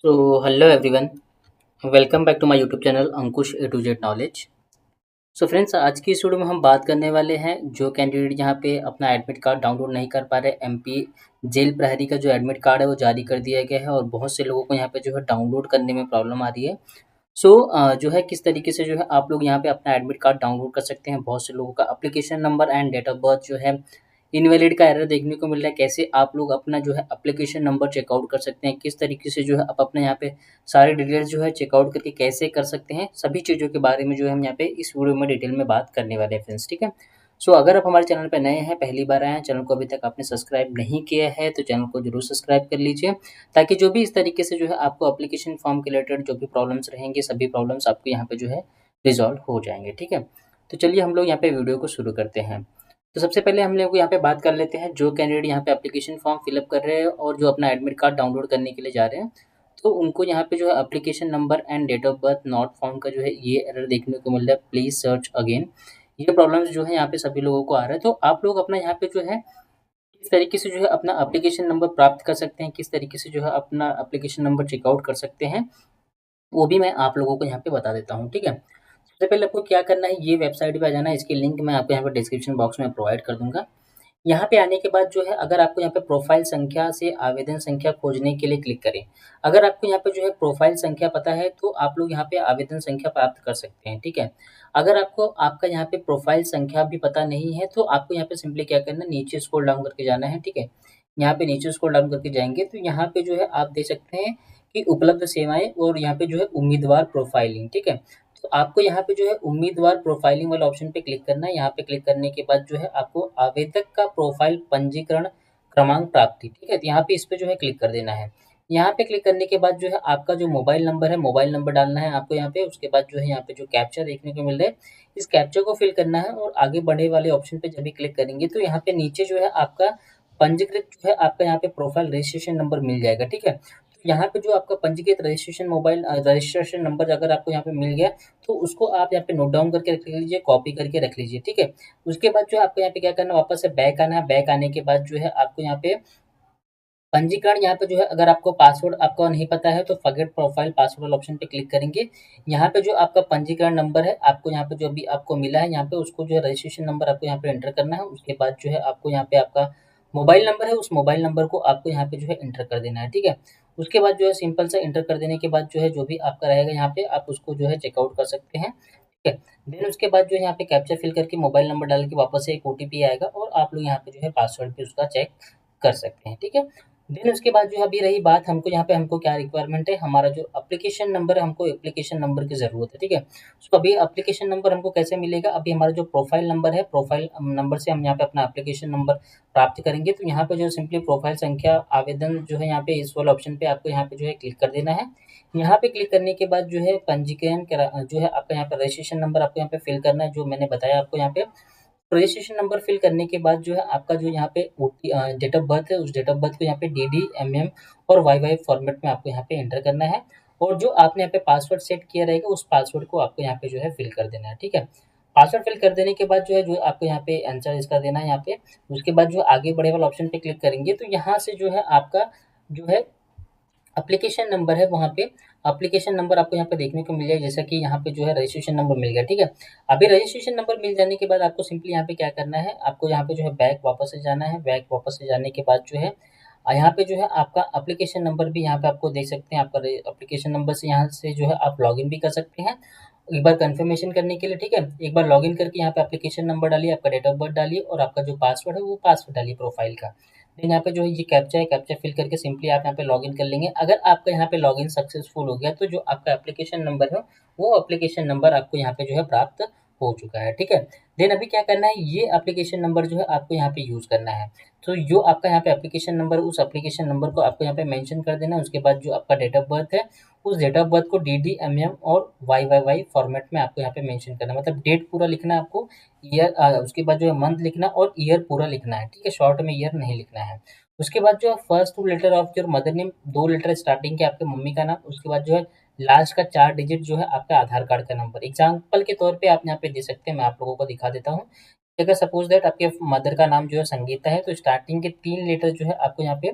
So, hello everyone, welcome back to my YouTube channel Ankush A to Z knowledge. So friends, आज की इस video में हम बात करने वाले हैं जो कैंडिडेट यहाँ पे अपना एडमिट कार्ड डाउनलोड नहीं कर पा रहे। एमपी जेल प्रहरी का जो एडमिट कार्ड है वो जारी कर दिया गया है और बहुत से लोगों को यहाँ पे जो है डाउनलोड करने में प्रॉब्लम आ रही है। सो जो है किस तरीके से जो है आप लोग यहाँ पे अपना एडमिट कार्ड डाउनलोड कर सकते हैं। बहुत से लोगों का application number and date of birth जो है इनवैलिड का एरर देखने को मिल रहा है। कैसे आप लोग अपना जो है एप्लीकेशन नंबर चेकआउट कर सकते हैं, किस तरीके से जो है आप अपने यहाँ पे सारे डिटेल्स जो है चेकआउट करके कैसे कर सकते हैं, सभी चीज़ों के बारे में जो है हम यहाँ पे इस वीडियो में डिटेल में बात करने वाले हैं फ्रेंड्स। ठीक है। सो अगर आप हमारे चैनल पे नए हैं, पहली बार आए हैं, चैनल को अभी तक आपने सब्सक्राइब नहीं किया है तो चैनल को जरूर सब्सक्राइब कर लीजिए, ताकि जो भी इस तरीके से जो है आपको एप्लीकेशन फॉर्म के रिलेटेड जो भी प्रॉब्लम्स रहेंगे सभी प्रॉब्लम्स आपको यहाँ पे जो है रिजॉल्व हो जाएंगे। ठीक है। तो चलिए हम लोग यहाँ पे वीडियो को शुरू करते हैं। तो सबसे पहले हम लोग यहाँ पे बात कर लेते हैं, जो कैंडिडेट यहाँ पे एप्लीकेशन फॉर्म फिलअप कर रहे हैं और जो अपना एडमिट कार्ड डाउनलोड करने के लिए जा रहे हैं, तो उनको यहाँ पे जो है application number and date of birth not found का जो है ये एरर देखने को मिल रहा है। Please search again. ये प्रॉब्लम्स जो है यहाँ पे सभी लोगों को आ रहा है। तो आप लोग अपना यहाँ पे जो है किस तरीके से जो है अपना एप्लीकेशन नंबर प्राप्त कर सकते हैं, किस तरीके से जो है अपना एप्लीकेशन नंबर चेकआउट कर सकते हैं, वो भी मैं आप लोगों को यहाँ पे बता देता हूँ। ठीक है। सबसे पहले आपको क्या करना है, ये वेबसाइट पे आ जाना है। इसकी लिंक मैं आपको यहाँ पे डिस्क्रिप्शन बॉक्स में प्रोवाइड कर दूंगा। यहाँ पे आने के बाद जो है अगर आपको यहाँ पे प्रोफाइल संख्या से आवेदन संख्या खोजने के लिए क्लिक करें। अगर आपको यहाँ पे जो है प्रोफाइल संख्या पता है तो आप लोग यहाँ पे आवेदन संख्या प्राप्त कर सकते हैं। ठीक है। अगर आपको आपका यहाँ पे प्रोफाइल संख्या भी पता नहीं है तो आपको यहाँ पे सिंपली क्या करना है, नीचे स्क्रॉल डाउन करके जाना है। ठीक है। यहाँ पे नीचे स्क्रॉल डाउन करके जाएंगे तो यहाँ पे जो है आप देख सकते हैं कि उपलब्ध सेवाएं और यहाँ पे जो है उम्मीदवार प्रोफाइलिंग। ठीक है। तो आपको यहाँ पे जो है उम्मीदवार प्रोफाइलिंग वाले ऑप्शन पे क्लिक करना है। यहाँ पे क्लिक करने के बाद जो है आपको आवेदक का प्रोफाइल पंजीकरण क्रमांक प्राप्ति, ठीक है, तो यहाँ पे इस पे जो है क्लिक कर देना है। यहाँ पे क्लिक करने के बाद जो है आपका जो मोबाइल नंबर है, मोबाइल नंबर डालना है आपको यहाँ पे। उसके बाद जो है यहाँ पे जो कैप्चा देखने को मिल रहा है, इस कैप्चा को फिल करना है और आगे बढ़े वाले ऑप्शन पे जब भी क्लिक करेंगे तो यहाँ पे नीचे जो है आपका पंजीकृत जो है आपका यहाँ पे प्रोफाइल रजिस्ट्रेशन नंबर मिल जाएगा। ठीक है। यहाँ पे जो आपका पंजीकृत रजिस्ट्रेशन नंबर अगर आपको यहाँ पे मिल गया तो उसको आप यहाँ पे नोट डाउन करके रख लीजिए, कॉपी करके रख लीजिए। ठीक है। उसके बाद जो है आपको यहाँ पे क्या करना है, वापस से बैक आना है। बैक आने के बाद जो है आपको यहाँ पे पंजीकरण, यहाँ पे जो है अगर आपको पासवर्ड आपको नहीं पता है तो फॉरगेट प्रोफाइल पासवर्ड वाले ऑप्शन पे क्लिक करेंगे। यहाँ पे जो आपका पंजीकरण नंबर है आपको यहाँ पे जो अभी आपको मिला है यहाँ पे उसको जो है रजिस्ट्रेशन नंबर आपको यहाँ पे एंटर करना है। उसके बाद जो है आपको यहाँ पे आपका मोबाइल नंबर है, उस मोबाइल नंबर को आपको यहाँ पे जो है एंटर कर देना है। ठीक है। उसके बाद जो है सिंपल सा एंटर कर देने के बाद जो है जो भी आपका रहेगा यहाँ पे आप उसको जो है चेकआउट कर सकते हैं। ठीक है। देन उसके बाद जो है यहाँ पे कैप्चा फिल करके मोबाइल नंबर डाल के वापस से एक ओटीपी आएगा और आप लोग यहाँ पे जो है पासवर्ड भी उसका चेक कर सकते हैं। ठीक है। देन उसके बाद जो है अभी रही बात हमको यहाँ पे हमको क्या रिक्वायरमेंट है, हमारा जो एप्लीकेशन नंबर है, हमको एप्लीकेशन नंबर की ज़रूरत है। ठीक है। सो अभी एप्लीकेशन नंबर हमको कैसे मिलेगा, अभी हमारा जो प्रोफाइल नंबर है, प्रोफाइल नंबर से हम यहाँ पे अपना एप्लीकेशन नंबर प्राप्त करेंगे। तो यहाँ पे जो सिंपली प्रोफाइल संख्या आवेदन जो है यहाँ पे इस वाले ऑप्शन पे आपको यहाँ पे जो है क्लिक कर देना है। यहाँ पे क्लिक करने के बाद जो है पंजीकरण जो है आपका यहाँ पे रजिस्ट्रेशन नंबर आपको यहाँ पे फिल करना है, जो मैंने बताया आपको यहाँ पे। रजिस्ट्रेशन नंबर फिल करने के बाद जो है आपका जो यहाँ पे डेट ऑफ बर्थ है, उस डेट ऑफ बर्थ को यहाँ पे डी एम एम और वाई वाई फॉर्मेट में आपको यहाँ पे एंटर करना है। और जो आपने यहाँ पे पासवर्ड सेट किया रहेगा उस पासवर्ड को आपको यहाँ पे जो है फिल कर देना है। ठीक है। पासवर्ड फिल कर देने के बाद जो है जो आपको यहाँ पे आंसर इसका देना है यहाँ पे। उसके बाद जो आगे बढ़े वाला ऑप्शन पे क्लिक करेंगे तो यहाँ से जो है आपका जो है एप्लीकेशन नंबर है, वहाँ पे एप्लीकेशन नंबर आपको यहाँ पे देखने को मिल जाएगा, जैसा कि यहाँ पे जो है रजिस्ट्रेशन नंबर मिल गया। ठीक है। अभी रजिस्ट्रेशन नंबर मिल जाने के बाद आपको सिंपली यहाँ पे क्या करना है, आपको यहाँ पे जो है बैक वापस से जाना है। बैक वापस से जाने के बाद जो है यहाँ पे जो है आपका एप्लीकेशन नंबर भी यहाँ पे आपको देख सकते हैं। आपका एप्लीकेशन नंबर से यहाँ से जो है आप लॉगिन भी कर सकते हैं एक बार कंफर्मेशन करने के लिए। ठीक है। एक बार लॉगिन करके यहाँ पे एप्लीकेशन नंबर डालिए, आपका डेट ऑफ बर्थ डालिए और आपका जो पासवर्ड है वो पासवर्ड डालिए प्रोफाइल का। देन यहाँ पे जो है ये कैप्चा है, कैप्चा फिल करके सिंपली आप यहाँ पे लॉगिन कर लेंगे। अगर आपका यहाँ पे लॉगिन सक्सेसफुल हो गया तो जो आपका एप्लीकेशन नंबर है वो एप्लीकेशन नंबर आपको यहाँ पे जो है प्राप्त हो चुका है। ठीक है। देन अभी क्या करना है, ये एप्लीकेशन नंबर जो है आपको यहाँ पे यूज़ करना है। तो जो आपका यहाँ पे एप्लीकेशन नंबर, उस एप्लीकेशन नंबर को आपको यहाँ पे मेंशन कर देना है। उसके बाद जो आपका डेट ऑफ बर्थ है, उस डेट ऑफ बर्थ को डी और वाई फॉर्मेट में आपको यहाँ पे मेंशन करना है। मतलब डेट पूरा लिखना है आपको, ईयर उसके बाद जो है मंथ लिखना और ईयर पूरा लिखना है। ठीक है। शॉर्ट में ईयर नहीं लिखना है। उसके बाद जो है first 2 letter of your mother name, 2 letter starting के आपके मम्मी का नाम। उसके बाद जो है लास्ट का 4 डिजिट जो है आपका आधार कार्ड का नंबर। एग्जाम्पल के तौर पे आप यहाँ पे दे सकते हैं, मैं आप लोगों को दिखा देता हूँ। अगर सपोज दैट आपके मदर का नाम जो है संगीता है तो स्टार्टिंग के 3 लेटर जो है आपको यहाँ पे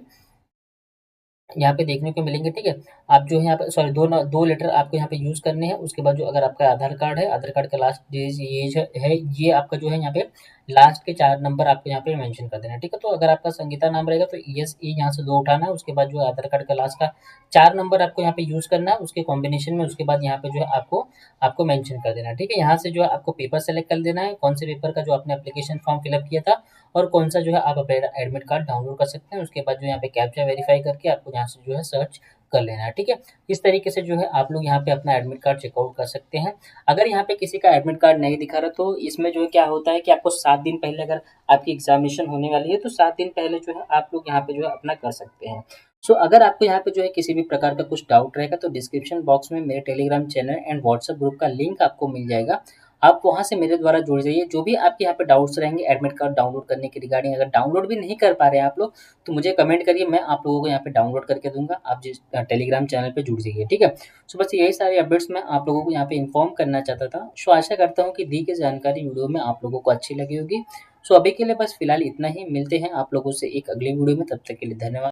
यहाँ पे देखने को मिलेंगे, ठीक है। आप जो है यहाँ पे सॉरी 2 लेटर आपको यहाँ पे यूज़ करने हैं। उसके बाद जो अगर आपका आधार कार्ड है, आधार कार्ड का लास्ट डिजिट ये आपका जो है यहाँ पे लास्ट के 4 नंबर आपको यहाँ पे मेंशन कर देना है, ठीक है। तो अगर आपका संगीता नाम रहेगा तो ESE यहाँ से 2 उठाना है। उसके बाद जो है आधार कार्ड का लास्ट का 4 नंबर आपको यहाँ पे यूज़ करना है उसके कॉम्बिनेशन में। उसके बाद यहाँ पे जो है आपको आपको मेंशन कर देना है, ठीक है। यहाँ से जो है आपको पेपर सेलेक्ट कर देना है, कौन से पेपर का जो आपने एप्लीकेशन फॉर्म फिलअप किया था और कौन सा जो है आप अपना एडमिट कार्ड डाउनलोड कर सकते हैं। उसके बाद जो यहाँ पे कैप्चा वेरीफाई करके आपको यहाँ से जो है सर्च कर लेना है, ठीक है। इस तरीके से जो है आप लोग यहाँ पे अपना एडमिट कार्ड चेकआउट कर सकते हैं। अगर यहाँ पे किसी का एडमिट कार्ड नहीं दिखा रहा तो इसमें जो है क्या होता है कि आपको 7 दिन पहले अगर आपकी एग्जामिनेशन होने वाली है तो 7 दिन पहले जो है आप लोग यहाँ पे जो है अपना कर सकते हैं। सो अगर आपको यहाँ पे जो है किसी भी प्रकार का कुछ डाउट रहेगा तो डिस्क्रिप्शन बॉक्स में मेरे Telegram channel and WhatsApp group का लिंक आपको मिल जाएगा। आप वहाँ से मेरे द्वारा जुड़ जाइए। जो भी आपके यहाँ पे डाउट्स रहेंगे एडमिट कार्ड डाउनलोड करने के रिगार्डिंग, अगर डाउनलोड भी नहीं कर पा रहे हैं आप लोग तो मुझे कमेंट करिए, मैं आप लोगों को यहाँ पे डाउनलोड करके दूंगा। आप जिस टेलीग्राम चैनल पे जुड़ जाइए, ठीक है। सो बस यही सारी अपडेट्स मैं आप लोगों को यहाँ पे इन्फॉर्म करना चाहता था। सो आशा करता हूँ कि दी गई जानकारी वीडियो में आप लोगों को अच्छी लगी होगी। सो अभी के लिए बस फिलहाल इतना ही, मिलते हैं आप लोगों से एक अगली वीडियो में, तब तक के लिए धन्यवाद।